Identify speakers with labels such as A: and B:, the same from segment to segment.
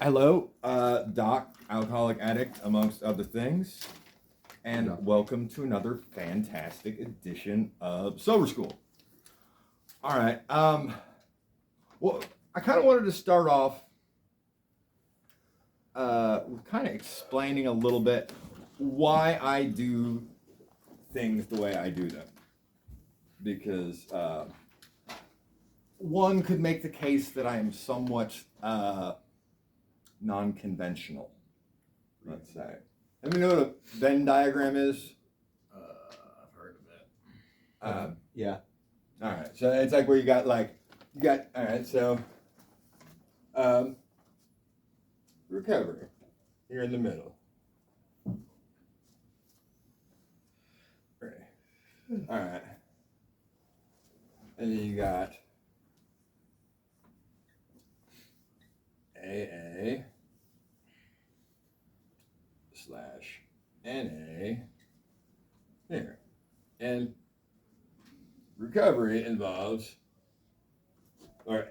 A: Hello, Doc, alcoholic addict, amongst other things, and welcome to another fantastic edition of Sober School. All right, well, I kind of wanted to start off with kind of explaining a little bit why I do things the way I do them, because one could make the case that I am somewhat non-conventional, let's say. Let me know what a Venn diagram is.
B: I've heard of it.
C: Yeah.
A: All right, so it's like where you got all right, so recovery here in the middle. Right. All right, and then you got AA / NA here. And recovery involves, or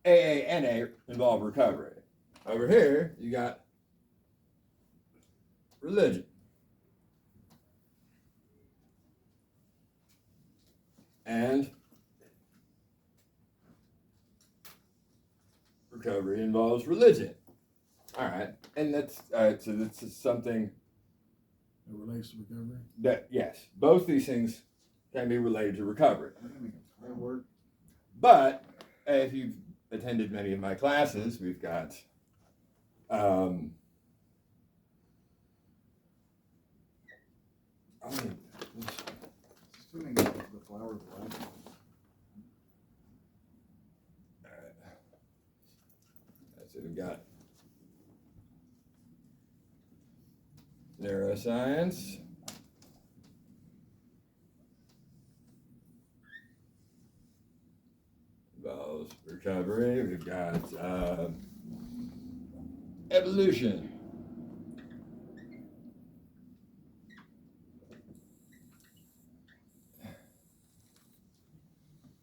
A: AA, NA involve recovery. Over here, you got religion. And recovery involves religion. All right, and that's so this is something
B: It relates to recovery.
A: that, yes, both these things can be related to recovery. But if you've attended many of my classes, we've got
B: Assuming the flower is black.
A: so we've got neuroscience, involves recovery. We've got evolution.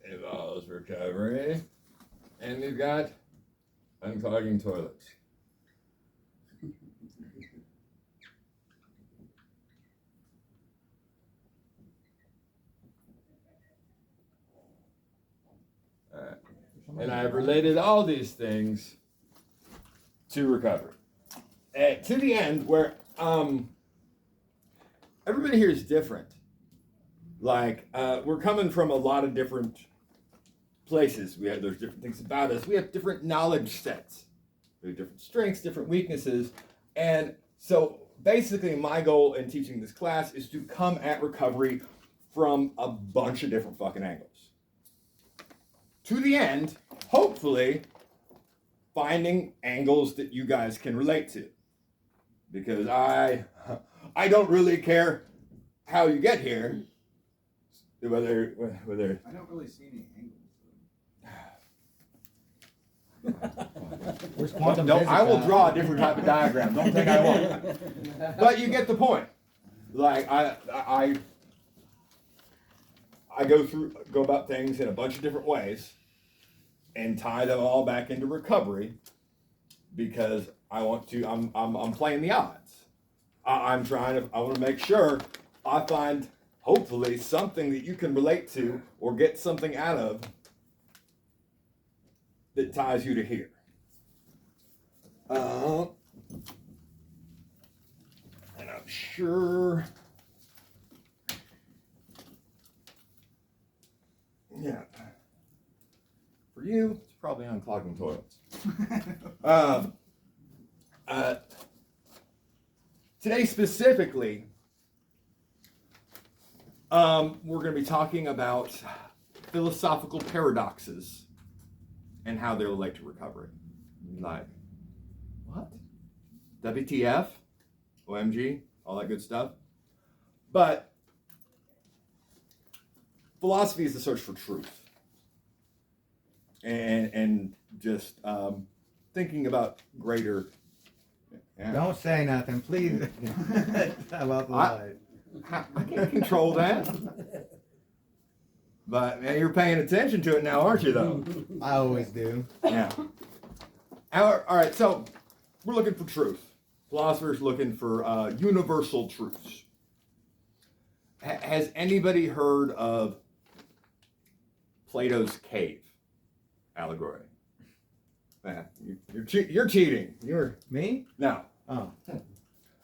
A: Involves recovery. And we've got unclogging toilets. And I've related all these things to recovery. To the end where everybody here is different. Like, we're coming from a lot of different places. There's different things about us. We have different knowledge sets. We have different strengths, different weaknesses. And so basically my goal in teaching this class is to come at recovery from a bunch of different fucking angles. To the end, hopefully, finding angles that you guys can relate to. Because I don't really care how you get here. Whether
B: I don't really see any angles.
A: I will draw a different type of diagram. Don't think I won't. But you get the point. Like I go about things in a bunch of different ways and tie them all back into recovery because I want to. I'm playing the odds. I want to make sure I find hopefully something that you can relate to or get something out of that ties you to here. And I'm sure, yeah, for you, it's probably unclogging toilets. Today specifically, we're going to be talking about philosophical paradoxes and how they relate to recovery. Like, what? WTF? OMG? All that good stuff. But philosophy is the search for truth. And just thinking about greater...
C: Yeah. Don't say nothing, please. About the light.
A: I can't control that. But man, you're paying attention to it now, aren't you, though?
C: I always do.
A: Yeah. All right, so we're looking for truth. Philosophers looking for universal truths. Has anybody heard of Plato's cave allegory? You're cheating.
C: Me?
A: No.
C: Oh.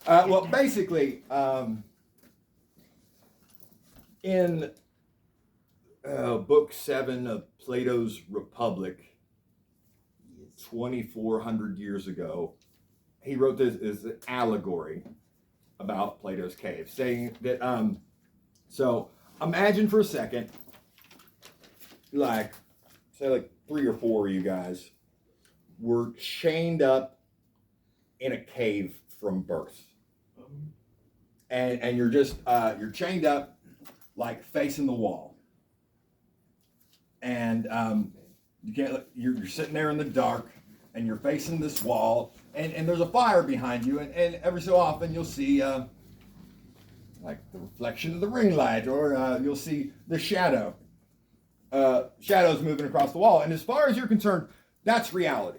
A: Well, basically, in Book 7 of Plato's Republic, 2,400 years ago, he wrote this as an allegory about Plato's cave, saying that, so imagine for a second, like, say like 3 or 4 of you guys were chained up in a cave from birth. And you're just, you're chained up, like facing the wall. And you can't, you're sitting there in the dark, and you're facing this wall, and there's a fire behind you, and every so often you'll see like the reflection of the ring light, or you'll see the shadow. Shadows moving across the wall. And as far as you're concerned, that's reality.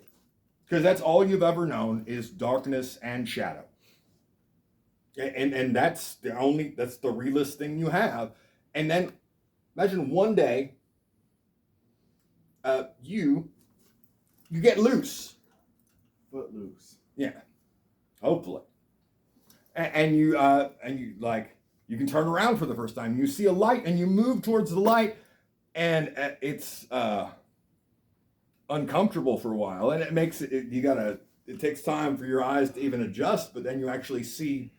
A: Because that's all you've ever known is darkness and shadow. And that's the realest thing you have. And then imagine one day you get loose.
B: Footloose.
A: Yeah. Hopefully. And you like, you can turn around for the first time. You see a light and you move towards the light, and it's uncomfortable for a while, and it makes it takes time for your eyes to even adjust, but then you actually see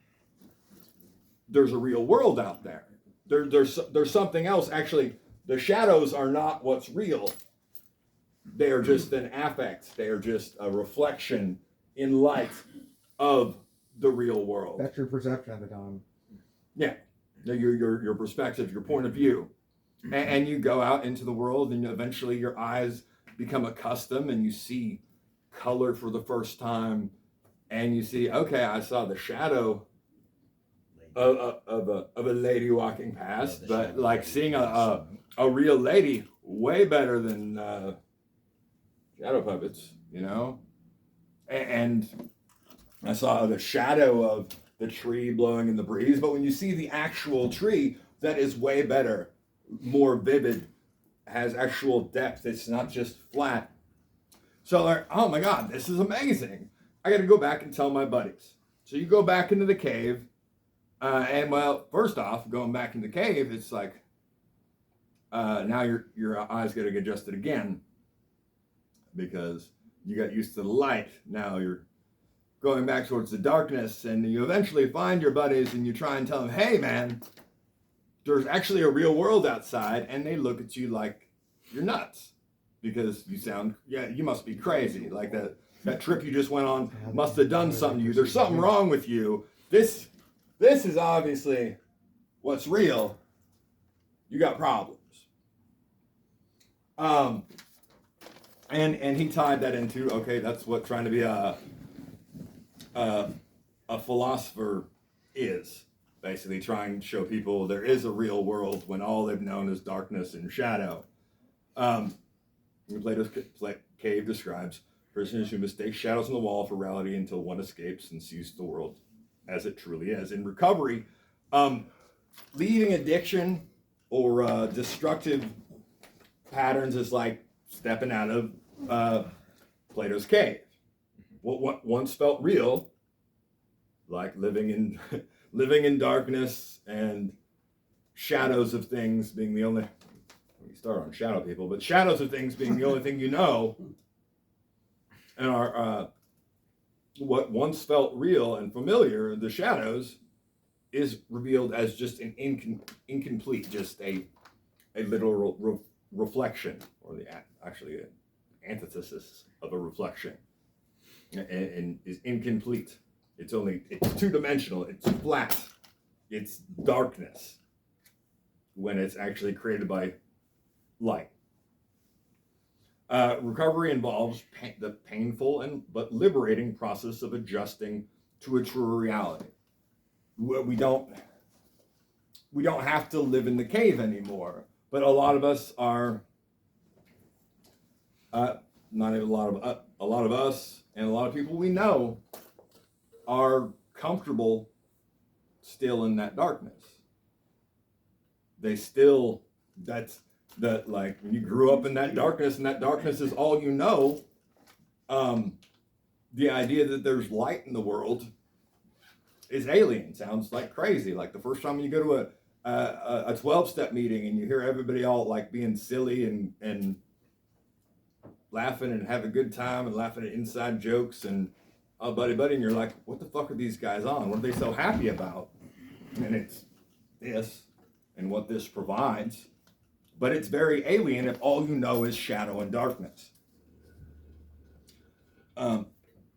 A: there's a real world out there. There's something else. Actually, the shadows are not what's real. They are just an affect. They are just a reflection in light of the real world.
C: That's your perception at the time.
A: Yeah, your perspective, your point of view, and you go out into the world, and eventually your eyes become accustomed, and you see color for the first time, and you see, okay, I saw the shadow of a lady walking past, but like seeing a real lady, way better than shadow puppets, you know. And I saw the shadow of the tree blowing in the breeze, but when you see the actual tree, that is way better, more vivid, has actual depth. It's not just flat. So like, oh my God, this is amazing. I got to go back and tell my buddies. So you go back into the cave, and well, first off, going back in the cave, it's like now your eyes got to get adjusted again because you got used to the light. Now you're going back towards the darkness, and you eventually find your buddies, and you try and tell them, hey man, there's actually a real world outside, and they look at you like you're nuts because you must be crazy. Like that trip you just went on must have done something to you. There's something wrong with you. This is obviously what's real. You got problems. And he tied that into, okay, that's what trying to be a philosopher is. Basically trying to show people there is a real world when all they've known is darkness and shadow. Plato's cave describes prisoners who mistake shadows on the wall for reality until one escapes and sees the world as it truly is. In recovery, leaving addiction or destructive patterns is like stepping out of Plato's cave. What once felt real, like living in darkness and shadows of things being the only, we start on shadow people, but shadows of things being the only thing you know, and our what once felt real and familiar, the shadows, is revealed as just an incomplete, just a literal reflection, or actually an antithesis of a reflection, and is incomplete. It's two-dimensional, it's flat, it's darkness when it's actually created by light. Recovery involves the painful but liberating process of adjusting to a truer reality. We don't have to live in the cave anymore, but a lot of us are not a lot of us and a lot of people we know are comfortable still in that darkness. They still, that's that, like, when you grew up in that darkness and that darkness is all you know, the idea that there's light in the world is alien. Sounds like crazy. Like the first time you go to a 12-step meeting and you hear everybody all like being silly and laughing and have a good time and laughing at inside jokes and buddy, and you're like, what the fuck are these guys on? What are they so happy about? And it's this and what this provides. But it's very alien if all you know is shadow and darkness. And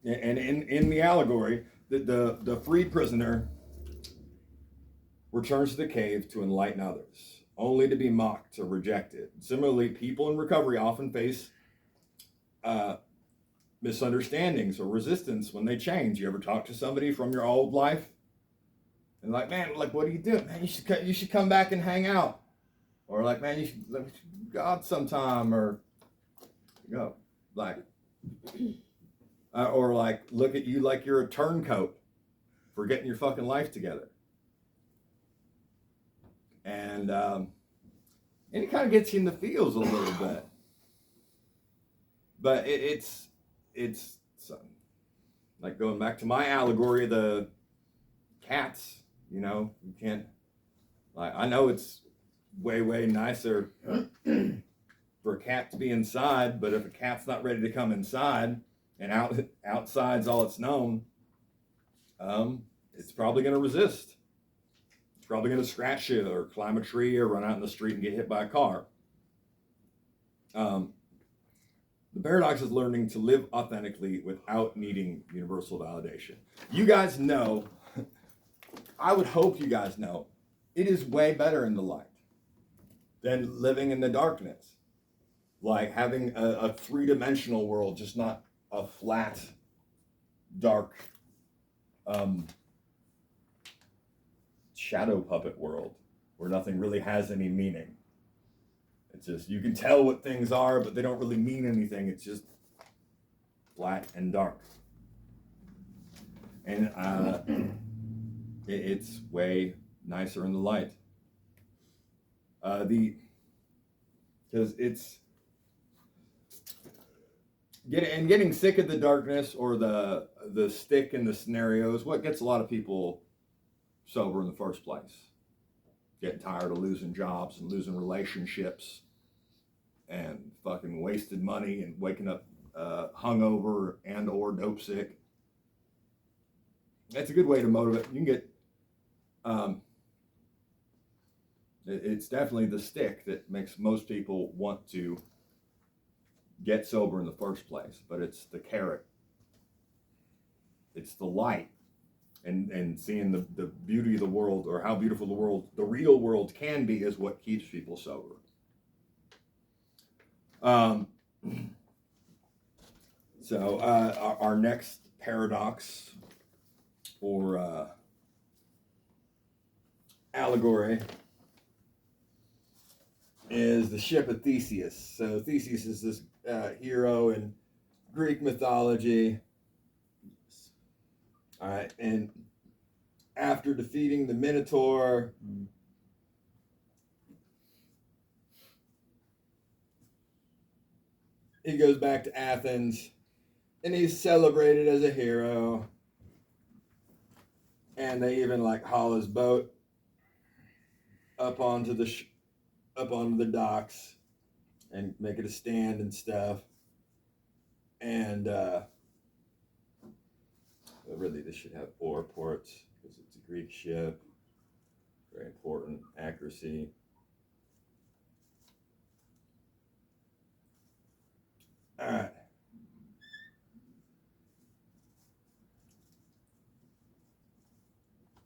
A: in the allegory, the freed prisoner returns to the cave to enlighten others, only to be mocked or rejected. Similarly, people in recovery often face misunderstandings or resistance when they change. You ever talk to somebody from your old life and like, man, like, what are you doing? Man, you should come back and hang out. Or like, man, you should go out sometime, or you know, like, or like look at you like you're a turncoat for getting your fucking life together. And it kind of gets you in the feels a little bit. But it's like going back to my allegory of the cats, you know, you can't, like, I know it's way nicer for a cat to be inside, but if a cat's not ready to come inside and outside's all it's known, it's probably going to resist. It's probably going to scratch you or climb a tree or run out in the street and get hit by a car. The paradox is learning to live authentically without needing universal validation. You guys know, I would hope you guys know, it is way better in the light than living in the darkness. Like having a three-dimensional world, just not a flat, dark, shadow puppet world where nothing really has any meaning. It's just, you can tell what things are, but they don't really mean anything. It's just flat and dark. And it's way nicer in the light. Because it's getting sick of the darkness or the stick in the scenarios, what gets a lot of people sober in the first place. Getting tired of losing jobs and losing relationships and fucking wasted money and waking up hungover and or dope sick. That's a good way to motivate. You can get, it's definitely the stick that makes most people want to get sober in the first place, but it's the carrot. It's the light. And seeing the beauty of the world, or how beautiful the world, the real world can be, is what keeps people sober. So our next paradox or allegory is the ship of Theseus. So Theseus is this hero in Greek mythology. All right, and after defeating the Minotaur, he goes back to Athens, and he's celebrated as a hero. And they even like haul his boat up onto the docks and make it a stand and stuff. And really, this should have oar ports because it's a Greek ship. Very important accuracy. All right.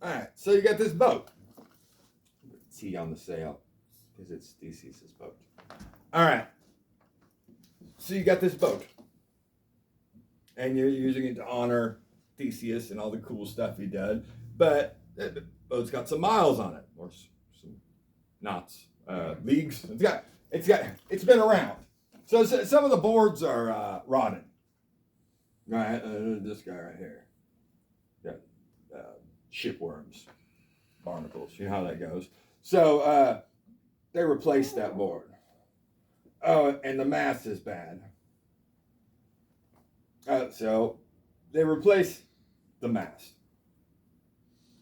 A: All right. So you got this boat. T on the sail because it's Theseus' boat. All right. So you got this boat, and you're using it to honor Theseus and all the cool stuff he did, but the boat's got some miles on it, or some knots, leagues. It's been around. So some of the boards are rotted. Right, this guy right here. Got shipworms, barnacles. You know how that goes. So they replaced that board. Oh, and the mast is bad. So they replaced the mast.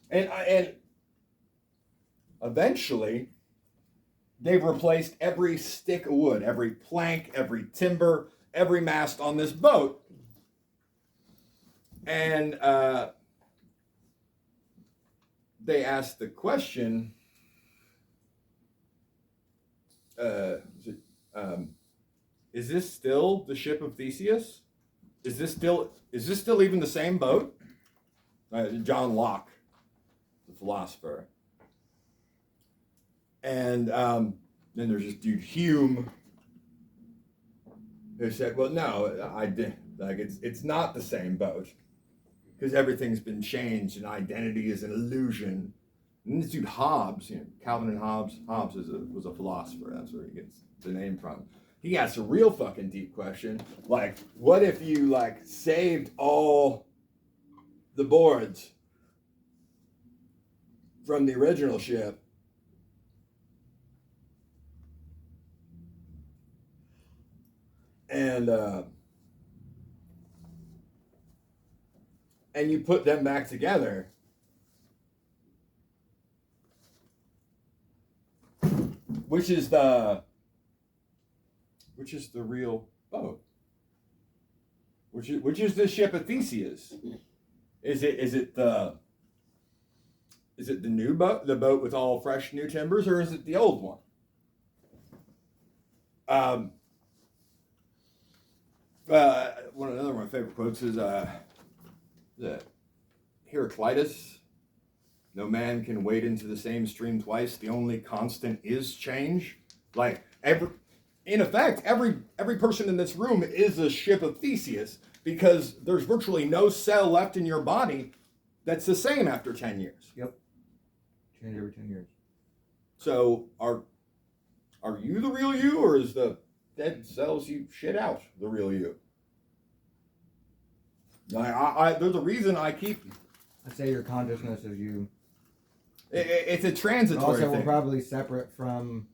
A: And eventually, they've replaced every stick of wood, every plank, every timber, every mast on this boat. And they asked the question, is this still the ship of Theseus? Is this still even the same boat? John Locke, the philosopher. And then there's this dude Hume, who said, "Well, no, I did. Like it's not the same boat because everything's been changed and identity is an illusion." And this dude Hobbes, Calvin and Hobbes. Hobbes was a philosopher. That's where he gets the name from. He asked a real fucking deep question, like, what if you like saved all the boards from the original ship, and you put them back together, which is the real boat? Which is the ship of Theseus? Is it the new boat, the boat with all fresh new timbers, or is it the old one? Another of my favorite quotes is Heraclitus. No man can wade into the same stream twice. The only constant is change. Like in effect, every person in this room is a ship of Theseus because there's virtually no cell left in your body that's the same after 10 years.
C: Yep. Change every 10 years.
A: So are you the real you, or is the dead cells you shit out the real you? There's a reason I keep.
C: I say your consciousness is you.
A: It's a transitory
C: also,
A: thing.
C: we're probably separate from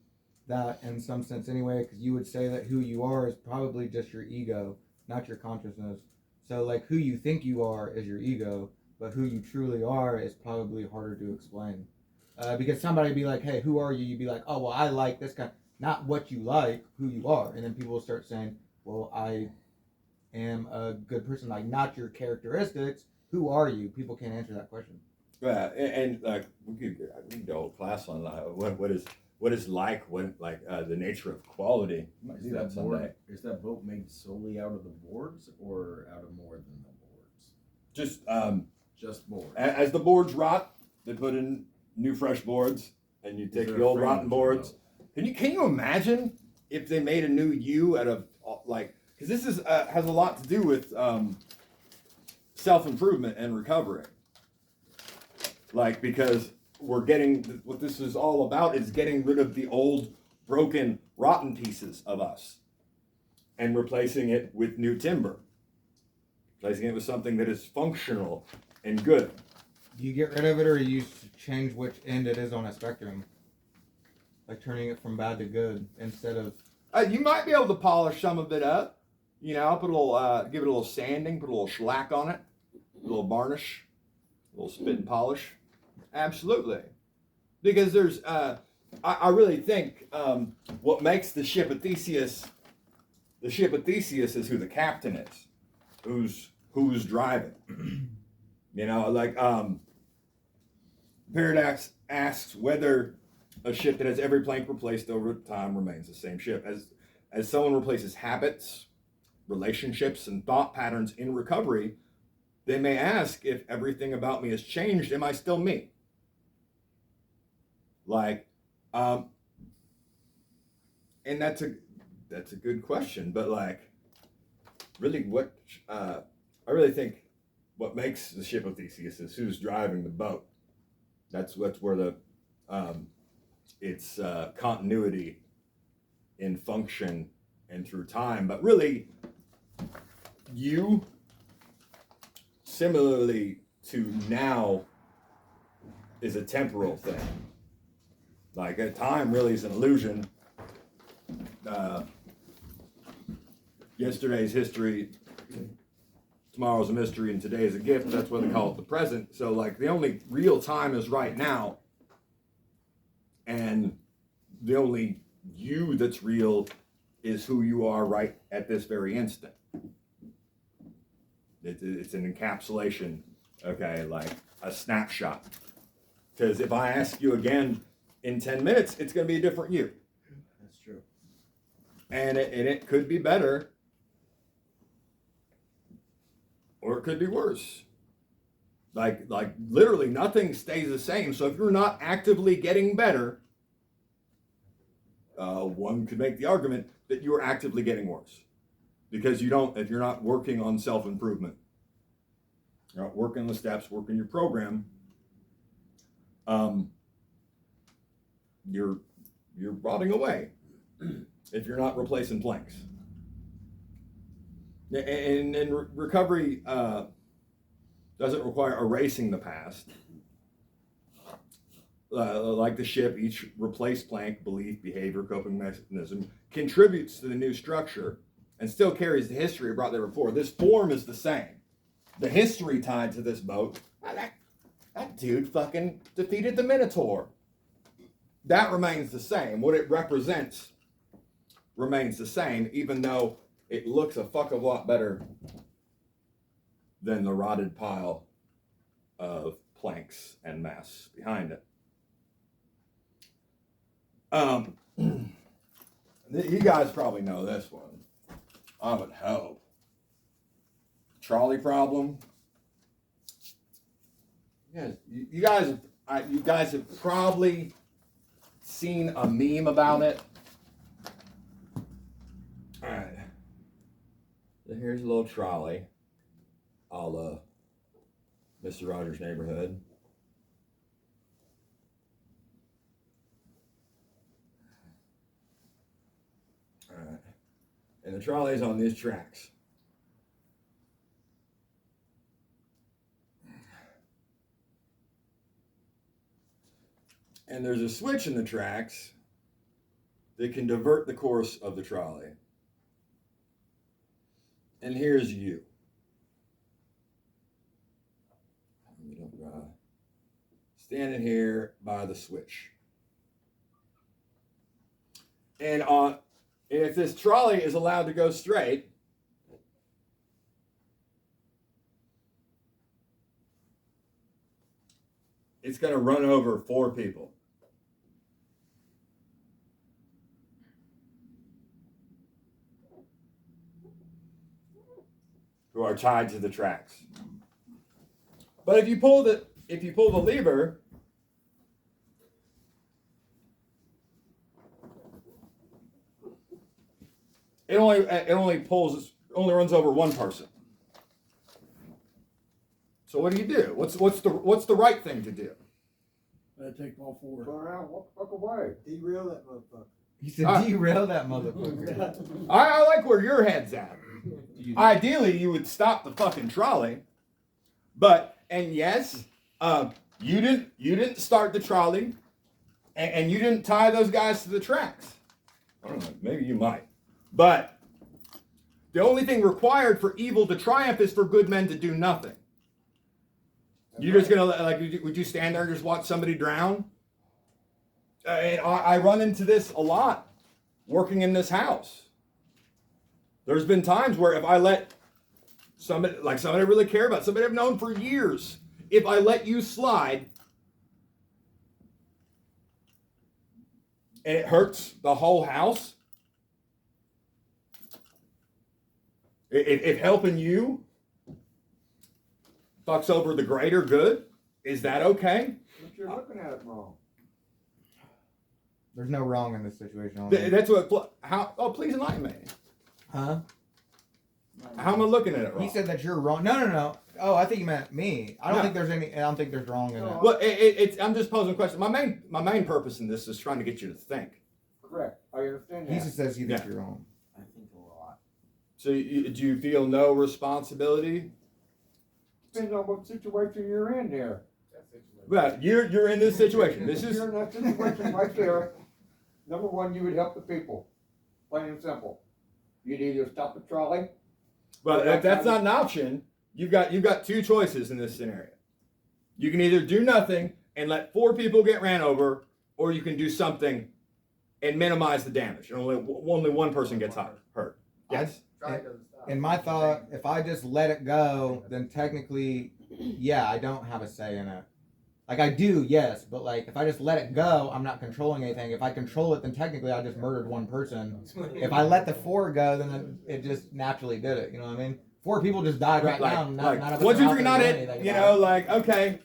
C: that in some sense anyway, because you would say that who you are is probably just your ego, not your consciousness. So, like, who you think you are is your ego, but who you truly are is probably harder to explain. Because somebody would be like, hey, who are you? You'd be like, oh, well, I like this guy. Not what you like, who you are. And then people will start saying, well, I am a good person. Like, not your characteristics. Who are you? People can't answer that question.
A: Yeah, and like we could do a whole class on what is like the nature of quality. You might see that someday.
B: Is that boat made solely out of the boards or out of more than the boards?
A: Just
B: boards.
A: As the boards rot, they put in new fresh boards, and you take the old rotten boards. Can you imagine if they made a new you out of because this is has a lot to do with self-improvement and recovery. Because we're getting, what this is all about is getting rid of the old, broken, rotten pieces of us and replacing it with new timber. Replacing it with something that is functional and good.
C: Do you get rid of it, or you change which end it is on a spectrum? Like turning it from bad to good instead of...
A: You might be able to polish some of it up. Put a little, give it a little sanding, put a little shellac on it, a little varnish, a little spit and polish. Absolutely. Because there's, I really think what makes the ship of Theseus is who the captain is, who's driving. Paradox asks whether a ship that has every plank replaced over time remains the same ship. As someone replaces habits, relationships, and thought patterns in recovery, they may ask, if everything about me has changed, am I still me? And that's a good question, but really I really think what makes the ship of Theseus is who's driving the boat. That's where the its continuity in function and through time. But really, you, similarly to now, is a temporal thing. Like time really is an illusion. Yesterday's history, tomorrow's a mystery, and today is a gift. That's why they call it the present. So like the only real time is right now. And the only you that's real is who you are right at this very instant. It's an encapsulation, okay, like a snapshot. Because if I ask you again in 10 minutes, it's going to be a different you.
B: That's true.
A: And it could be better, or it could be worse. Like literally nothing stays the same. So if you're not actively getting better, one could make the argument that you are actively getting worse, because if you're not working on self-improvement, you're not working the steps, working your program, you're rotting away if you're not replacing planks. And recovery doesn't require erasing the past. Like the ship, each replaced plank, belief, behavior, coping mechanism contributes to the new structure and still carries the history brought there before. This form is the same. The history tied to this boat, that dude fucking defeated the Minotaur. That remains the same. What it represents remains the same, even though it looks a fuck of a lot better than the rotted pile of planks and mess behind it. You guys probably know this one. I would hope. Trolley problem. You guys have probably seen a meme about it. All right. So here's a little trolley, a la Mr. Rogers' Neighborhood. All right. And the trolley's on these tracks. And there's a switch in the tracks that can divert the course of the trolley. And here's you. Standing here by the switch. And if this trolley is allowed to go straight, it's going to run over 4 people. Who are tied to the tracks. But if you pull the lever, it only runs over one person. So what do? What's the right thing to do?
D: I'd take all 4.
E: Go around, walk the fuck away. Derail that motherfucker.
C: He said, derail that motherfucker.
A: I like where your head's at. Ideally, you would stop the fucking trolley, and yes, you didn't start the trolley, and you didn't tie those guys to the tracks. I don't know, maybe you might, but the only thing required for evil to triumph is for good men to do nothing. You're just gonna would you stand there and just watch somebody drown? And I run into this a lot working in this house. There's been times where if I let somebody I really care about, somebody I've known for years, if I let you slide and it hurts the whole house, if helping you fucks over the greater good, is that okay?
E: But you're looking at it wrong.
C: There's no wrong in this situation.
A: That's what. Please enlighten me.
C: Huh?
A: How am I looking at it wrong?
C: He said that you're wrong. No. Oh, I think you meant me. I don't think there's wrong in it.
A: Well, I'm just posing a question. My main purpose in this is trying to get you to think.
E: Correct. I understand that.
C: He just says you think you're wrong.
B: I think
A: So do you feel no responsibility?
E: Depends on what situation you're in there.
A: But you're in this situation. This
E: If
A: is
E: you're in that situation right there, number one, you would help the people. Plain and simple. You'd either stop the trolley.
A: but if that's not an option, you've got two choices in this scenario. You can either do nothing and let 4 people get ran over, or you can do something and minimize the damage. And only one person gets hurt. Yes.
C: In my thought, if I just let it go, then technically, yeah, I don't have a say in it. Like I do, yes, but like if I just let it go, I'm not controlling anything. If I control it, then technically I just murdered one person. If I let the 4 go, then it just naturally did it. You know what I mean? 4 people just died right now. None of us
A: 1, 2,
C: are out
A: 3,
C: there
A: not
C: doing
A: it.
C: anything
A: You
C: about
A: know, like okay.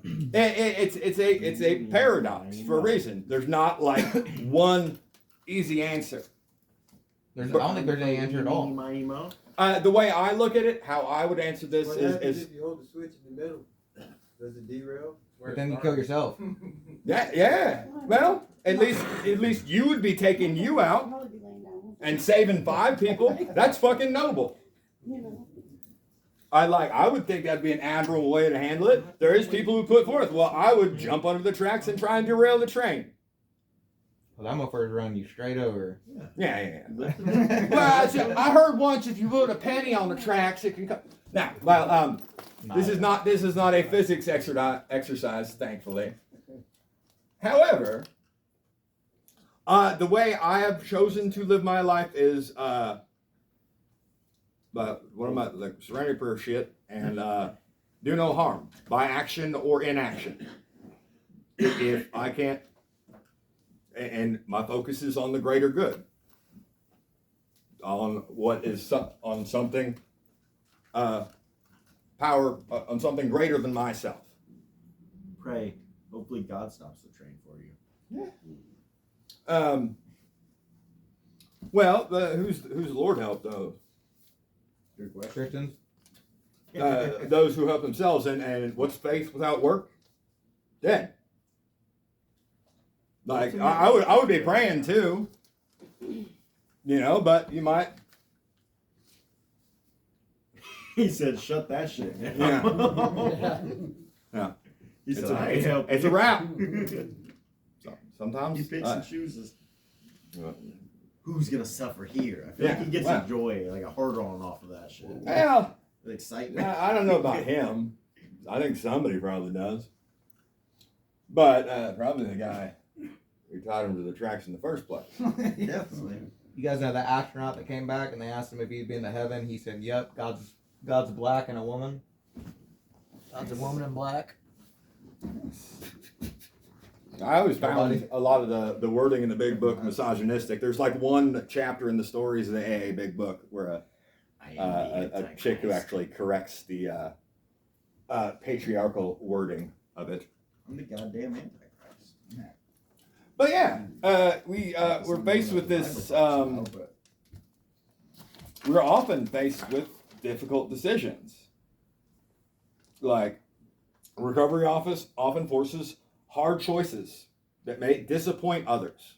A: It's a paradox for a reason. There's not like one easy answer.
C: I don't think there's any answer at all.
A: The way I look at it, how I would answer this
F: What
A: is
F: happens if you hold the switch in the middle? Does it derail?
C: But then you kill yourself.
A: yeah. Well, at least you would be taking you out and saving 5 people. That's fucking noble. I would think that'd be an admirable way to handle it. There is people who put forth, well, I would jump under the tracks and try and derail the train.
C: Well, that motherfucker's running you straight over.
A: Yeah. Well, I heard once if you put a penny on the tracks, it can come. Now, well, this is not a physics exercise, thankfully. However, the way I have chosen to live my life is but what am I like serenity prayer shit and do no harm by action or inaction. If I can't, and my focus is on the greater good, on what is on something power on something greater than myself.
B: Pray. Hopefully God stops the train for you.
A: Yeah. Well, who's Lord help though?
B: Good question.
C: Christians?
A: Those who help themselves, and what's faith without work? Dead. Like I would be praying too, you know, but you might.
B: He said, "Shut that shit."
A: Yeah. Yeah.
B: He said,
A: It's
B: "I ain't help
A: it's
B: you."
A: a wrap. Sometimes.
B: He picks and chooses.
A: Well,
B: Who's gonna suffer here? I feel like he gets
A: wow.
B: a joy, like a hard on off of that shit.
A: well,
B: The excitement.
A: I don't know about him. I think somebody probably does. But probably the guy who tied him to the tracks in the first place.
B: Definitely.
C: You guys know the astronaut that came back and they asked him if he'd been to heaven? He said, yep, God's black and a woman. God's a woman in black.
A: I always found a lot of the wording in the big book misogynistic. There's like one chapter in the stories of the AA big book where a chick who actually corrects the patriarchal wording of it.
B: I'm the goddamn Antichrist.
A: But yeah, we're faced with this. We're often faced with difficult decisions. Like recovery office often forces hard choices that may disappoint others.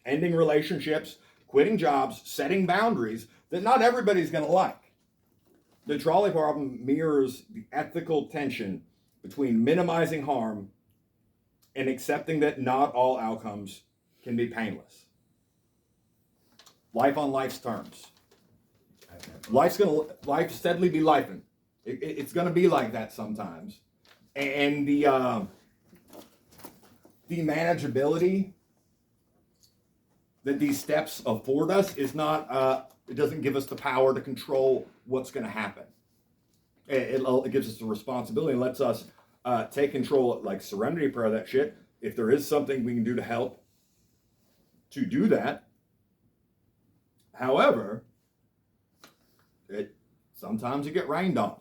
A: Ending relationships, quitting jobs, setting boundaries that not everybody's going to like. The trolley problem mirrors the ethical tension between minimizing harm and accepting that not all outcomes can be painless. Life on life's terms. Life steadily be lifing. It's gonna be like that sometimes, and the manageability that these steps afford us is not. It doesn't give us the power to control what's going to happen. It gives us the responsibility and lets us take control, like serenity prayer, that shit. If there is something we can do to help, to do that. However, sometimes you get rained on.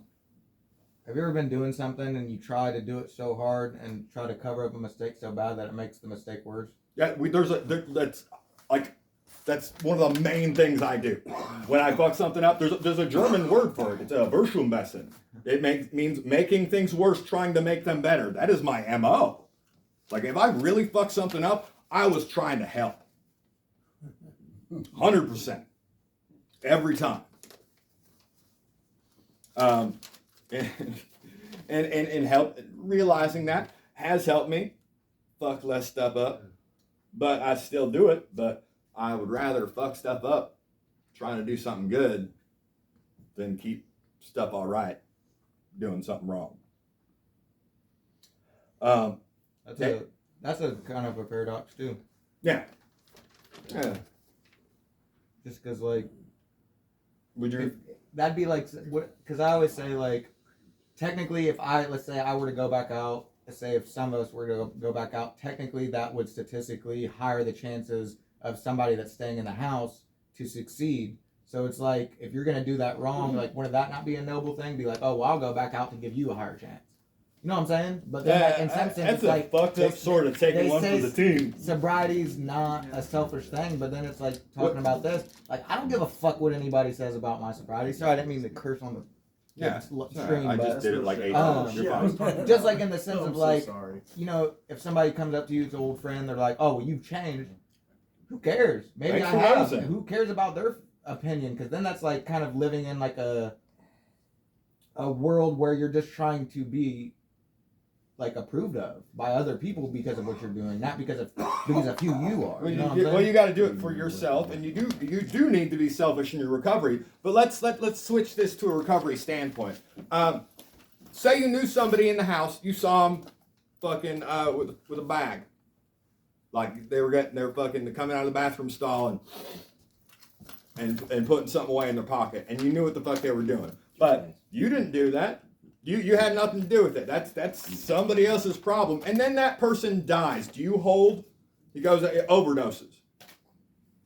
C: Have you ever been doing something and you try to do it so hard and try to cover up a mistake so bad that it makes the mistake worse?
A: Yeah, that's one of the main things I do. When I fuck something up, there's a German word for it. It's a Verschummessen. It means making things worse, trying to make them better. That is my MO. Like if I really fuck something up, I was trying to help. 100%. every time. And help realizing that has helped me fuck less stuff up, but I still do it. But I would rather fuck stuff up trying to do something good than keep stuff all right doing something wrong.
C: That's a kind of a paradox too.
A: Yeah.
C: Just because like
A: Would you?
C: that'd be like what? Because I always say like technically, if let's say I were to go back out, let's say if some of us were to go back out, technically that would statistically higher the chances of somebody that's staying in the house to succeed. So it's like if you're gonna do that wrong, like would that not be a noble thing? Be like, oh, well, I'll go back out to give you a higher chance. You know what I'm saying? But then, like, in some sense,
A: that's
C: it's
A: a
C: like
A: fucked up sort of taking
C: they
A: one
C: say
A: for the team.
C: sobriety's not a selfish thing, but then it's like talking about this. Like, I don't give a fuck what anybody says about my sobriety. Sorry, I didn't mean to curse on the stream,
A: I
C: but
A: just did it like 8
C: Um,
A: times. You're fine.
C: just like in the sense
B: I'm
C: of
B: so
C: like,
B: sorry.
C: you know, if somebody comes up to you, it's an old friend, they're like, "Oh, well, you've changed." Who cares? Maybe
A: Thanks
C: I
A: for
C: have.
A: noticing.
C: Who cares about their opinion? Because then that's like kind of living in like a world where you're just trying to be like approved of by other people because of what you're doing, not because of who you are.
A: Well,
C: You know what I'm saying?
A: you got to do it for yourself, and you do need to be selfish in your recovery. But let's switch this to a recovery standpoint. Say you knew somebody in the house, you saw them fucking with a bag, like they were fucking coming out of the bathroom stall and putting something away in their pocket, and you knew what the fuck they were doing, but you didn't do that. You had nothing to do with it. That's somebody else's problem. And then that person dies. Do you hold? He goes overdoses.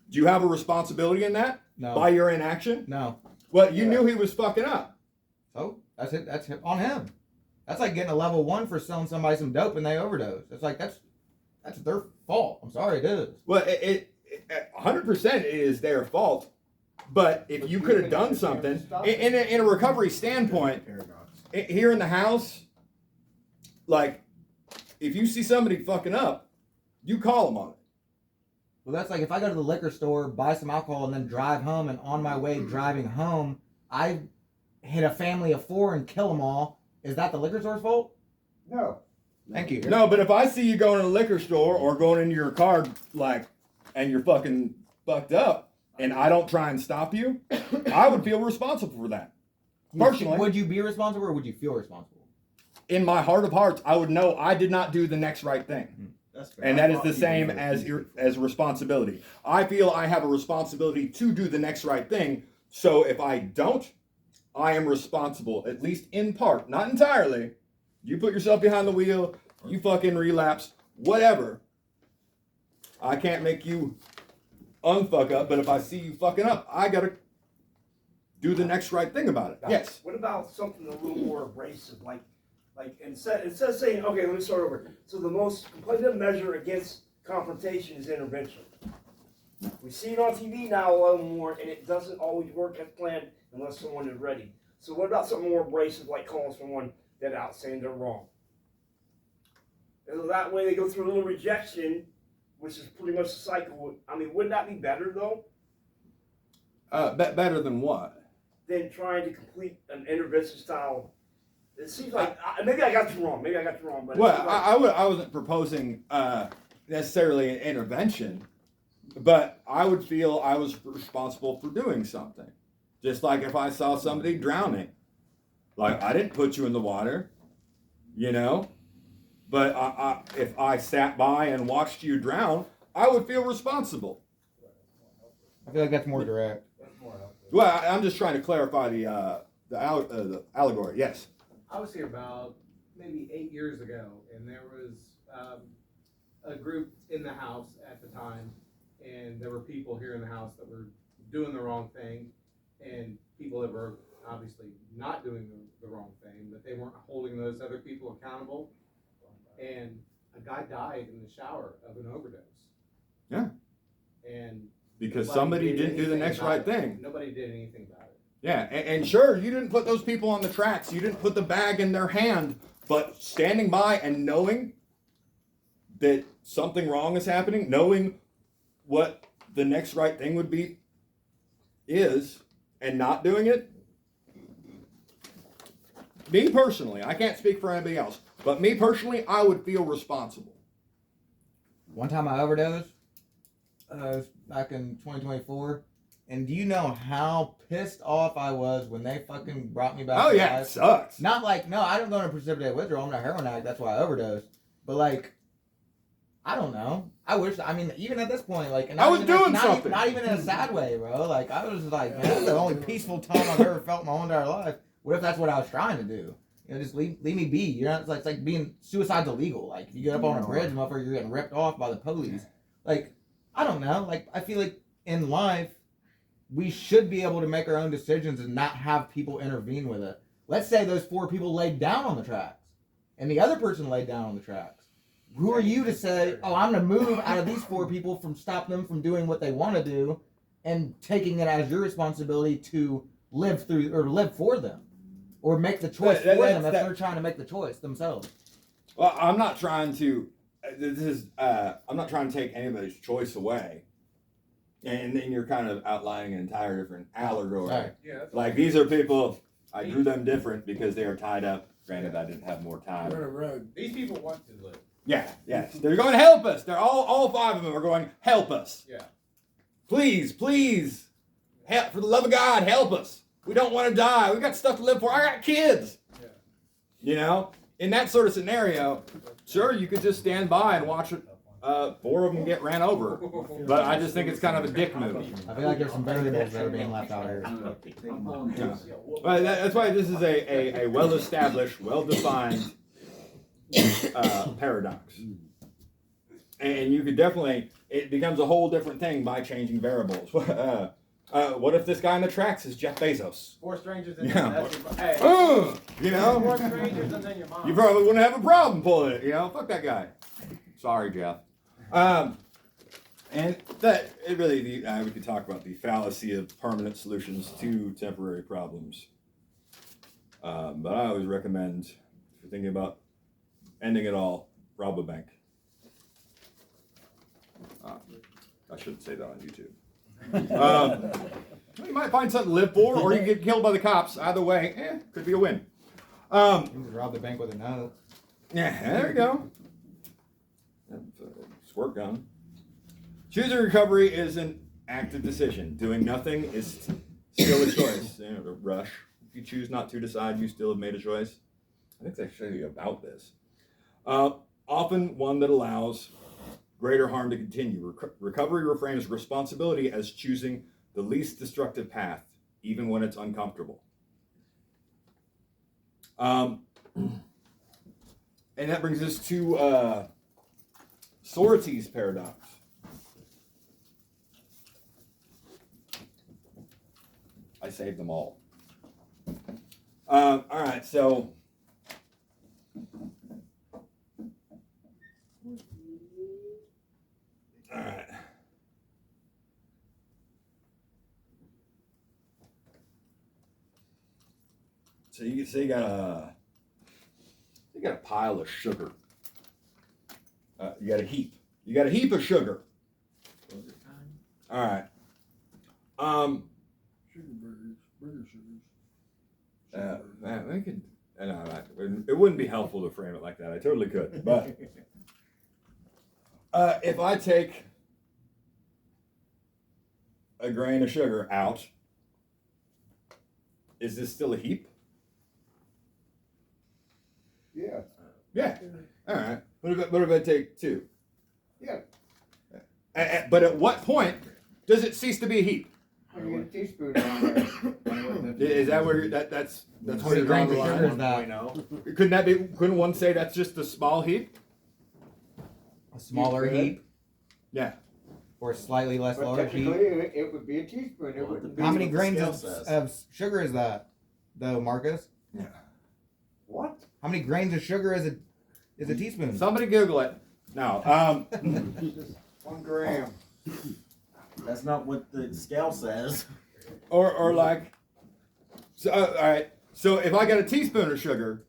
A: Do you have a responsibility in that?
C: No.
A: By your inaction?
C: No.
A: Well, you knew he was fucking up.
C: So that's it. That's on him. That's like getting a level 1 for selling somebody some dope and they overdose. It's like that's their fault. I'm sorry, it is.
A: Well, it 100% it is their fault. But if you could have done something in a recovery standpoint.
B: Paradox.
A: Here in the house, like, if you see somebody fucking up, you call them on it.
C: Well, that's like if I go to the liquor store, buy some alcohol, and then drive home, and on my way driving home, I hit a family of 4 and kill them all. Is that the liquor store's fault?
E: No.
C: Thank you.
A: No, but if I see you going to the liquor store or going into your car, like, and you're fucking fucked up, and I don't try and stop you, I would feel responsible for that. Personally.
C: Would you be responsible or would you feel responsible?
A: In my heart of hearts, I would know I did not do the next right thing.
B: That's fair.
A: And
B: I
A: that is
B: thought
A: the
B: you
A: same
B: were
A: as responsibility. I feel I have a responsibility to do the next right thing. So if I don't, I am responsible, at least in part, not entirely. You put yourself behind the wheel, you fucking relapse, whatever. I can't make you unfuck up, but if I see you fucking up, I gotta do the next right thing about it. Yes.
D: What about something a little more abrasive, like instead of saying, okay, let me start over. So the most competitive measure against confrontation is intervention. We see it on TV now a lot more, and it doesn't always work as planned unless someone is ready. So what about something more abrasive, like calling someone dead out, saying they're wrong? And that way they go through a little rejection, which is pretty much the cycle. I mean, wouldn't that be better though?
A: Better than what?
D: Than trying to complete an intervention style. It seems like maybe I got you wrong. But
A: Well,
D: it seems like,
A: I wasn't proposing necessarily an intervention, but I would feel I was responsible for doing something. Just like if I saw somebody drowning, like I didn't put you in the water, you know, but if I sat by and watched you drown, I would feel responsible.
C: I feel like that's more direct.
A: Well, I'm just trying to clarify the allegory. Yes.
G: I was here about maybe 8 years ago, and there was a group in the house at the time, and there were people here in the house that were doing the wrong thing, and people that were obviously not doing the wrong thing, but they weren't holding those other people accountable, and a guy died in the shower of an overdose.
A: Yeah.
G: And
A: Because
G: nobody
A: somebody
G: did
A: didn't do the
G: anything
A: next
G: about
A: right
G: it.
A: thing.
G: Nobody did anything about it.
A: Yeah, and sure, you didn't put those people on the tracks. You didn't put the bag in their hand, but standing by and knowing that something wrong is happening, knowing what the next right thing would be, is and not doing it, me personally, I can't speak for anybody else, but me personally, I would feel responsible.
C: One time I overdosed, it was back in 2024, and do you know how pissed off I was when they fucking brought me back
A: Oh
C: to
A: yeah, it
C: life?
A: sucks.
C: Not like, no, I don't go into precipitate withdrawal. I'm not a heroin addict. That's why I overdosed. But like, I don't know. I wish. I mean, even at this point, like, and
A: I was doing
C: not
A: something.
C: Not even in a sad way, bro. Like, I was like, man, that's the only peaceful time I've ever felt in my whole entire life. What if that's what I was trying to do? You know, just leave me be. You know, it's like being suicide's illegal. Like, if you get up on a bridge, motherfucker, you're getting ripped off by the police. Like, I don't know. Like, I feel like in life, we should be able to make our own decisions and not have people intervene with it. Let's say those 4 people laid down on the tracks, and the other person laid down on the tracks. Who are you to say, oh, I'm going to move out of these 4 people from stop them from doing what they want to do and taking it as your responsibility to live through or live for them or make the choice for them if they're trying to make the choice themselves.
A: Well, I'm not trying to. I'm not trying to take anybody's choice away. And then you're kind of outlining an entire different allegory.
C: Right.
G: Yeah. That's
A: Like these are people. I drew them different because they are tied up. Granted, I didn't have more time.
F: Run a road.
G: These people want to live.
A: Yeah, yes. They're going to help us. They're all 5 of them are going help us.
G: Yeah.
A: Please, help for the love of God, help us. We don't want to die. We got stuff to live for. I got kids.
G: Yeah.
A: You know, in that sort of scenario, sure, you could just stand by and watch it. 4 of them get ran over, but I just think it's kind of a dick move.
C: I feel like there's some variables that are being left out here.
A: But that's why this is a well-established, well-defined paradox. And you could definitely, it becomes a whole different thing by changing variables. What if this guy in the tracks is Jeff Bezos?
G: 4 strangers and
A: Yeah.
G: that's your, hey,
A: You
G: 4
A: know,
G: strangers and then your mom.
A: you probably wouldn't have a problem pulling it. You know, fuck that guy. Sorry, Jeff. And that it really, we could talk about the fallacy of permanent solutions to temporary problems. But I always recommend, if you're thinking about ending it all, rob a bank. I shouldn't say that on YouTube. You might find something to live for, or you get killed by the cops. Either way, could be a win.
C: You can just rob the bank with a note.
A: Yeah, there you go. Squirt gun. Choosing recovery is an active decision. Doing nothing is still a choice. You know, the rush. If you choose not to decide, you still have made a choice. I think it's actually about this. Often one that allows greater harm to continue. Recovery reframes responsibility as choosing the least destructive path, even when it's uncomfortable. And that brings us to Sorites paradox. I saved them all. All right, so all right. So you got a pile of sugar. You got a heap. You got a heap of sugar. All right.
F: Sugar burgers. Burger sugars.
A: Man, we could. No, it wouldn't be helpful to frame it like that. I totally could, but if I take a grain of sugar out, is this still a heap?
E: Yeah.
A: Yeah. All right. What if I take 2?
E: Yeah.
A: But at what point does it cease to be a heap?
E: When you get a teaspoon on there.
A: Is that where that's where
C: many
A: you're drawing
C: grains
A: the
C: of sugar
A: line?
C: is that?
A: Couldn't one say that's just a small heap?
C: A smaller
E: You could.
C: heap
A: Yeah.
C: or a slightly less
E: But
C: large heap?
E: technically, it would be a teaspoon. It wouldn't be.
C: How many
B: what the
C: grains
B: scale
C: of,
B: says.
C: of sugar is that, though, Marcus?
E: What?
C: How many grains of sugar is a teaspoon?
A: Somebody Google it. No.
E: 1 gram.
B: That's not what the scale says.
A: Or like. So all right. So if I got a teaspoon of sugar,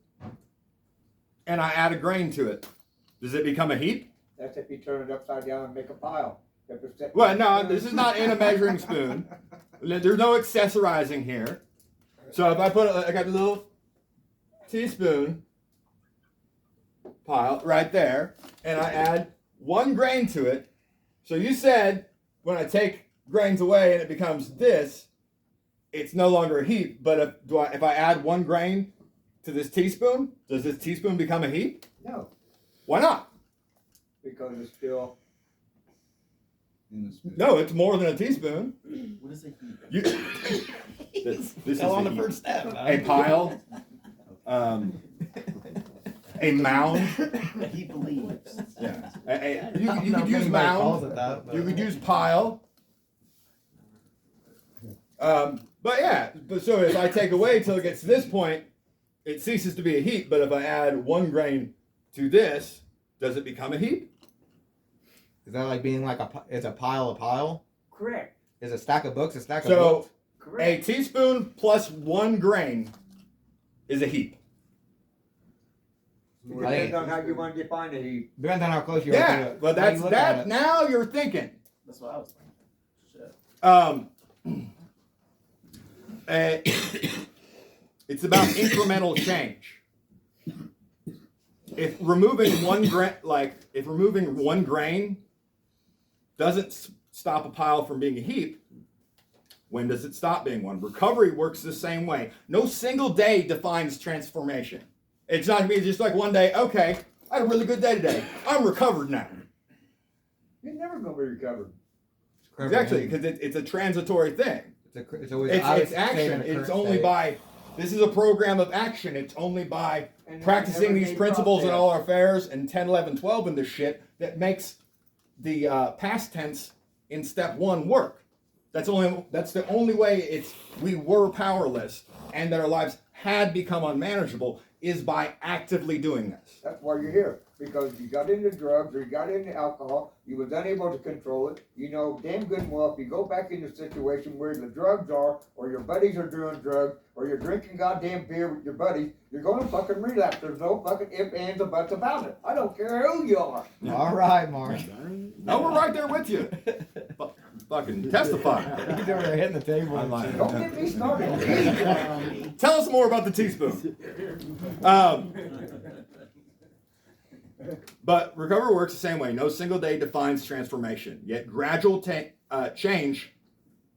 A: and I add a grain to it, does it become a heap?
E: That's if you turn it upside down and make a pile. If it's set-
A: Well, no, this is not in a measuring spoon. There's no accessorizing here. So if I I got a little teaspoon pile right there, and I add 1 grain to it. So you said when I take grains away and it becomes this, it's no longer a heap. But if I add 1 grain to this teaspoon, does this teaspoon become a heap?
E: No,
A: Why not?
E: because it's still,
B: In the spoon.
A: No, it's more than a teaspoon.
B: What is a heap?
A: You, this is
B: Fell on
A: a
B: the
A: heap.
B: first step.
A: A pile, a mound.
B: A heap of leaves.
A: Yeah.
C: I
A: You
C: don't know
A: could
C: if
A: use
C: anybody calls
A: mound.
C: it that, but-
A: You could use pile. But yeah, so if I take away till it gets to this point, it ceases to be a heap. But if I add 1 grain to this, does it become a heap?
C: Is that like being like is a pile?
D: Correct.
C: Is a stack of books a stack of
A: So
C: books?
A: a
D: Correct.
A: teaspoon plus 1 grain is a heap.
E: it depends on how you want to define a heap.
C: Depends on how close you are to
A: Yeah,
C: it.
A: but
C: How you
A: that's
C: look at
A: that.
C: it.
A: Now you're thinking.
B: That's what I was thinking. Shit.
A: It's about incremental change. If removing 1 grain doesn't stop a pile from being a heap, when does it stop being one? Recovery works the same way. No single day defines transformation. It's not gonna be just like one day, okay, I had a really good day today. I'm recovered now.
E: You're never gonna be recovered.
A: Exactly, because it's a transitory thing.
C: It's always I would
A: It's
C: say
A: action.
C: in the
A: It's
C: current
A: only
C: state.
A: by, this is a program of action. It's only by
E: And
A: practicing
E: every
A: these
E: day
A: principles in
E: process.
A: all our affairs and 10, 11, 12 in this shit that makes the past tense in step 1 work. That's the only way we were powerless and that our lives had become unmanageable is by actively doing this.
E: That's why you're here, because you got into drugs or you got into alcohol, you was unable to control it. You know damn good and well if you go back in a situation where the drugs are, or your buddies are doing drugs, or you're drinking goddamn beer with your buddies, you're gonna fucking relapse. There's no fucking ifs, ands, or buts about it. I don't care who you are.
C: All right, Mark.
A: No, we're right there with you. Fucking testify.
C: He's over there hitting the table.
A: I'm lying.
E: Don't get me started.
A: Tell us more about the teaspoon. But recovery works the same way. No single day defines transformation, yet gradual change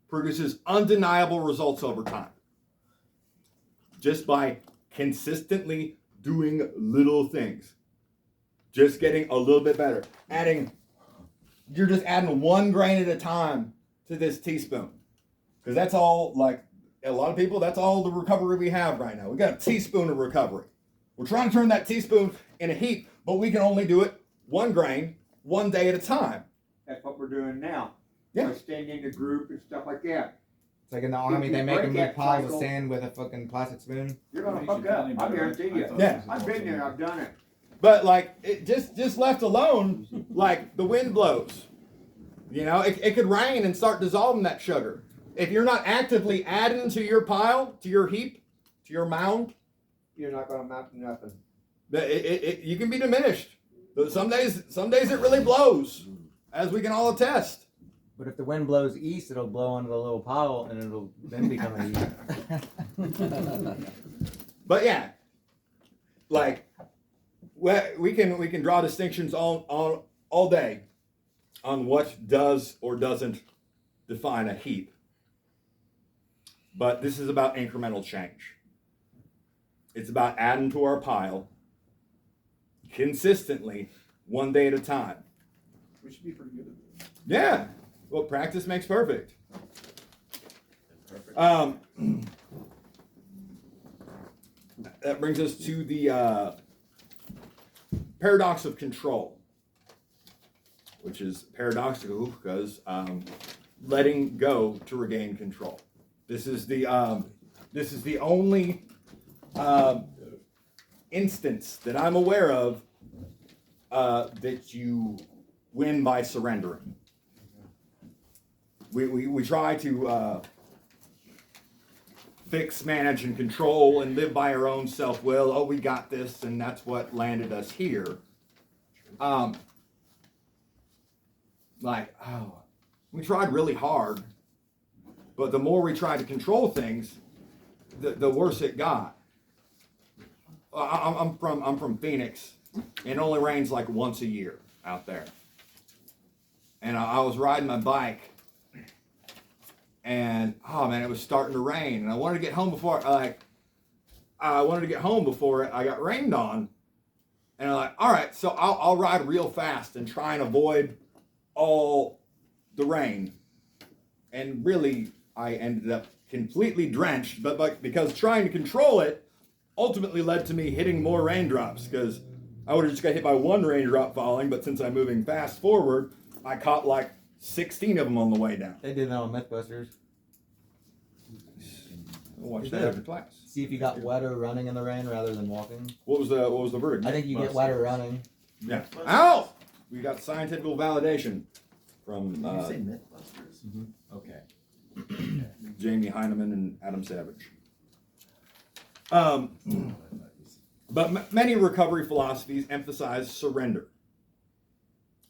A: produces undeniable results over time. Just by consistently doing little things, just getting a little bit better. You're just adding 1 grain at a time to this teaspoon. Because that's all, like a lot of people, that's all the recovery we have right now. We got a teaspoon of recovery. We're trying to turn that teaspoon in a heap, but we can only do it 1 grain, 1 day at a time.
E: That's what we're doing now.
A: Yeah.
E: We're staying in the group and stuff like that.
C: It's like in the army,
E: you
C: they make
E: break
C: them
E: that
C: make piles of
E: cycle-
C: sand with a fucking plastic spoon.
E: You're gonna
F: You
E: fuck
F: should
E: up.
F: tell me
E: I
F: about
E: guarantee
F: it.
E: you.
F: I thought
A: Yeah.
F: this was
E: I've been
F: also-
E: there. I've done it.
A: But like it just left alone, like the wind blows. You know, it could rain and start dissolving that sugar. If you're not actively adding to your pile, to your heap, to your mound,
E: You're not gonna amount to nothing.
A: you can be diminished. But some days it really blows, as we can all attest.
C: But if the wind blows east, it'll blow onto the little pile, and it'll then become a heap.
A: But yeah, like we can draw distinctions all day on what does or doesn't define a heap. But this is about incremental change. It's about adding to our pile consistently, 1 day at a time.
F: We should be pretty good at this.
A: Yeah. Well, practice makes perfect.
B: Perfect.
A: That brings us to the paradox of control, which is paradoxical because letting go to regain control. This is the only instance that I'm aware of that you win by surrendering. We try to fix, manage, and control and live by our own self-will. Oh, we got this, and that's what landed us here. We tried really hard, but the more we tried to control things, the worse it got. I'm from Phoenix, and it only rains like once a year out there. And I was riding my bike, and oh man, it was starting to rain, and I wanted to get home before I got rained on. And I'm like, all right, so I'll ride real fast and try and avoid all the rain. And really, I ended up completely drenched, but because trying to control it ultimately led to me hitting more raindrops, because I would have just got hit by one raindrop falling, but since I'm moving fast forward, I caught like 16 of them on the way down.
C: They did that on Mythbusters.
A: Watch that after class.
C: See if you got wetter running in the rain rather than walking.
A: What was the verdict?
C: I think you get wetter running.
A: Yeah. Ow! We got scientific validation from
B: Did you say Mythbusters?
C: Mhm.
B: Okay.
A: Jamie Heineman and Adam Savage. But many recovery philosophies emphasize surrender,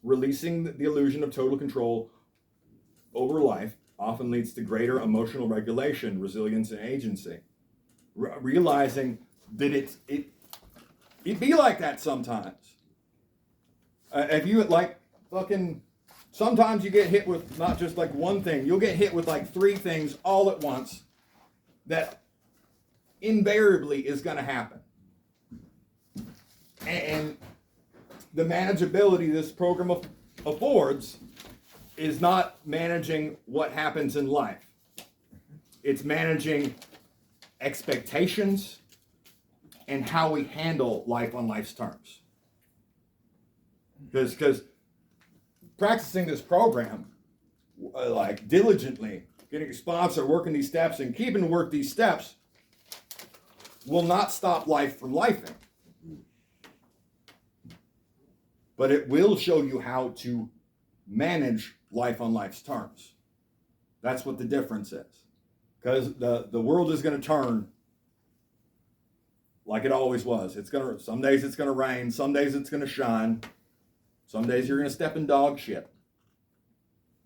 A: releasing the illusion of total control over life often leads to greater emotional regulation, resilience, and agency. Realizing that it be like that sometimes. If you like fucking, sometimes you get hit with not just like one thing, you'll get hit with like three things all at once that invariably is going to happen. And the manageability this program affords is not managing what happens in life. It's managing expectations and how we handle life on life's terms. Because practicing this program, like diligently, getting a sponsor, working these steps, and keeping to work these steps will not stop life from lifing. But it will show you how to manage life on life's terms. That's what the difference is. Because the world is going to turn like it always was. Some days it's going to rain, some days it's going to shine, some days you're going to step in dog shit.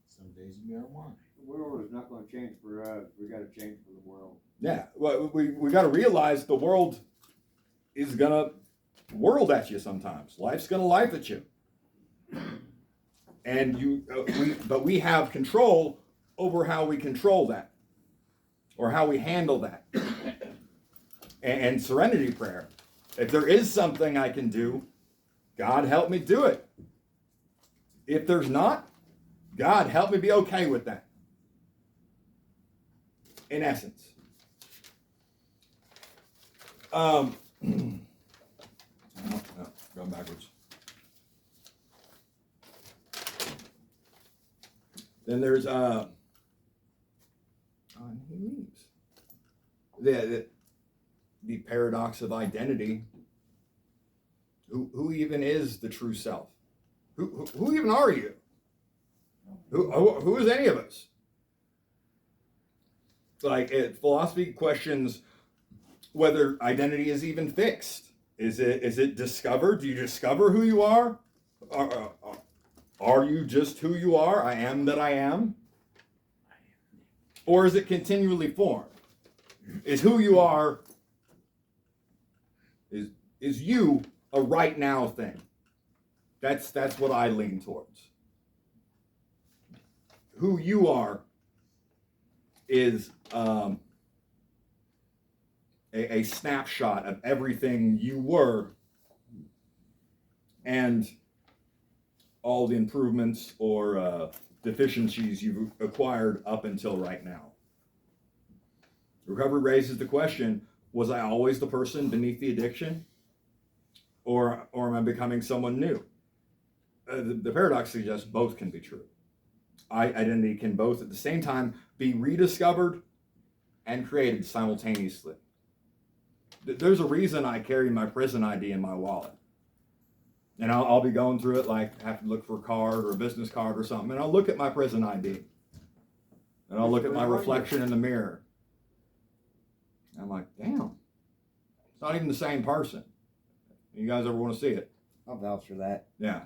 B: Some days you marijuana.
E: The world is not going to change for us. We got to change for the world.
A: Yeah, well, we got to realize the world is going to world at you sometimes. Life's going to life at you. And but we have control over how we control that, or how we handle that. And serenity prayer. If there is something I can do, God help me do it. If there's not, God help me be okay with that. In essence. No, going backwards. Then there's he leaves. The paradox of identity. Who even is the true self? Who even are you? Who is any of us? Like philosophy questions whether identity is even fixed. Is it discovered? Do you discover who you are? Are you just who you are? I am that I am? Or is it continually formed? Is who you are, is you a right now thing? That's what I lean towards. Who you are is a snapshot of everything you were and all the improvements or deficiencies you've acquired up until right now. Recovery raises the question, was I always the person beneath the addiction? Or am I becoming someone new? The paradox suggests both can be true. Identity can both at the same time be rediscovered and created simultaneously. There's a reason I carry my prison ID in my wallet. And I'll be going through it like I have to look for a card or a business card or something, and I'll look at my prison ID. And I'll look at my reflection in the mirror. And I'm like, damn, it's not even the same person. You guys ever want to see it?
H: I'll vouch for that.
A: Yeah.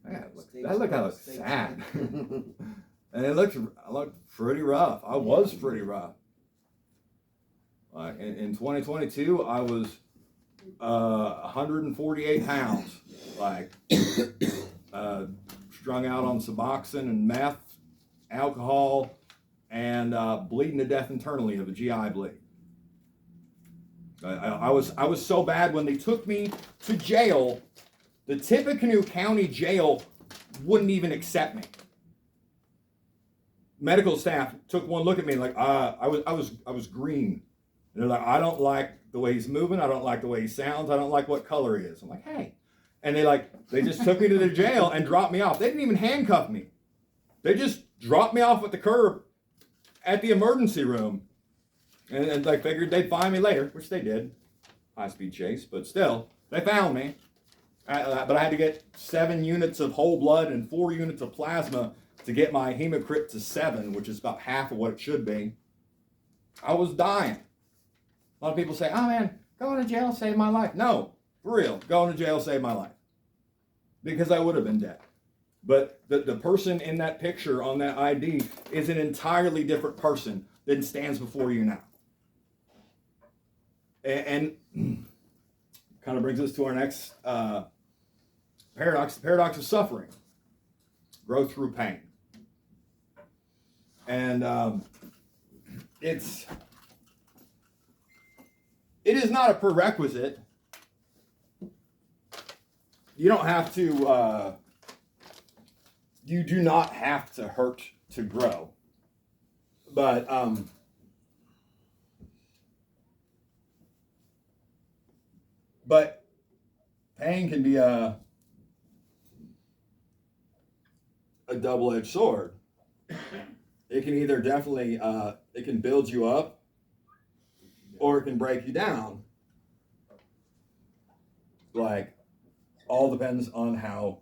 A: That look kind of sad. And I looked pretty rough. I was pretty rough. In 2022, I was 148 pounds, like strung out on Suboxone and meth, alcohol, and bleeding to death internally of a GI bleed. I was so bad when they took me to jail, the Tippecanoe County Jail wouldn't even accept me. Medical staff took one look at me like I was green. And they're like, I don't like the way he's moving. I don't like the way he sounds. I don't like what color he is. I'm like, hey. And they just took me to the jail and dropped me off. They didn't even handcuff me. They just dropped me off at the curb at the emergency room. And they figured they'd find me later, which they did. High-speed chase, but still, they found me. But I had to get 7 units of whole blood and 4 units of plasma to get my hematocrit to 7, which is about half of what it should be. I was dying. A lot of people say, oh man, going to jail saved my life. No, for real, going to jail saved my life. Because I would have been dead. But the person in that picture on that ID is an entirely different person than stands before you now. And kind of brings us to our next paradox, the paradox of suffering. Growth through pain. And it is not a prerequisite. You don't have to, you do not have to hurt to grow. But pain can be a double-edged sword. It can either definitely, it can build you up, or it can break you down. Like, all depends on how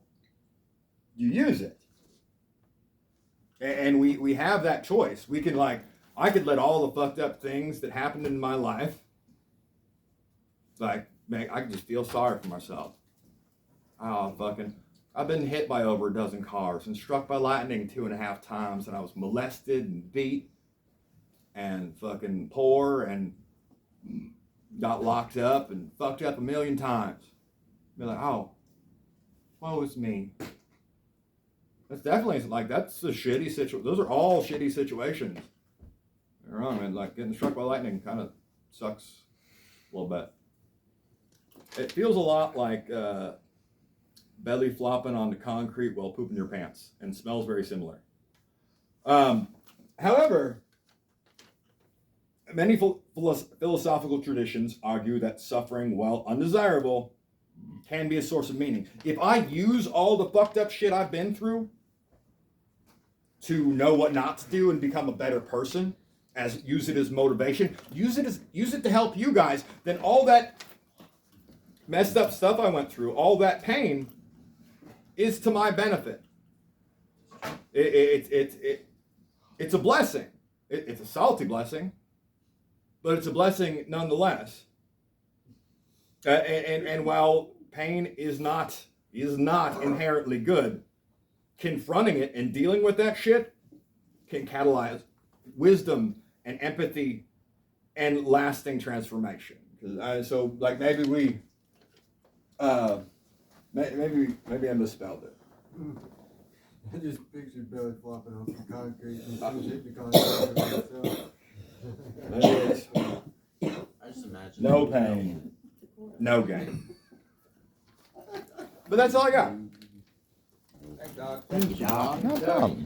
A: you use it. And we have that choice. We can I could let all the fucked up things that happened in my life, I could just feel sorry for myself. I've been hit by over a dozen cars and struck by lightning 2.5 times, and I was molested and beat and fucking poor and got locked up and fucked up 1,000,000 times. Be like, oh, woe is me. That's definitely that's a shitty situation. Those are all shitty situations. You're wrong, man. Getting struck by lightning kind of sucks a little bit. It feels a lot like belly flopping on the concrete while pooping your pants, and smells very similar. However, many philosophical traditions argue that suffering, while undesirable, can be a source of meaning. If I use all the fucked up shit I've been through to know what not to do and become a better person, use it as motivation, use it to help you guys, then all that messed up stuff I went through, all that pain, is to my benefit. It's a blessing. It's a salty blessing, but it's a blessing nonetheless. And while pain is not inherently good, confronting it and dealing with that shit can catalyze wisdom and empathy and lasting transformation. So maybe we, maybe I misspelled it.
C: I just pictured belly flopping off the concrete and she hit the concrete.
A: Maybe it's
B: I just imagine.
A: no pain, no gain. But that's all I got.
C: Thanks, Doc.
A: Thank you, Doc. No problem.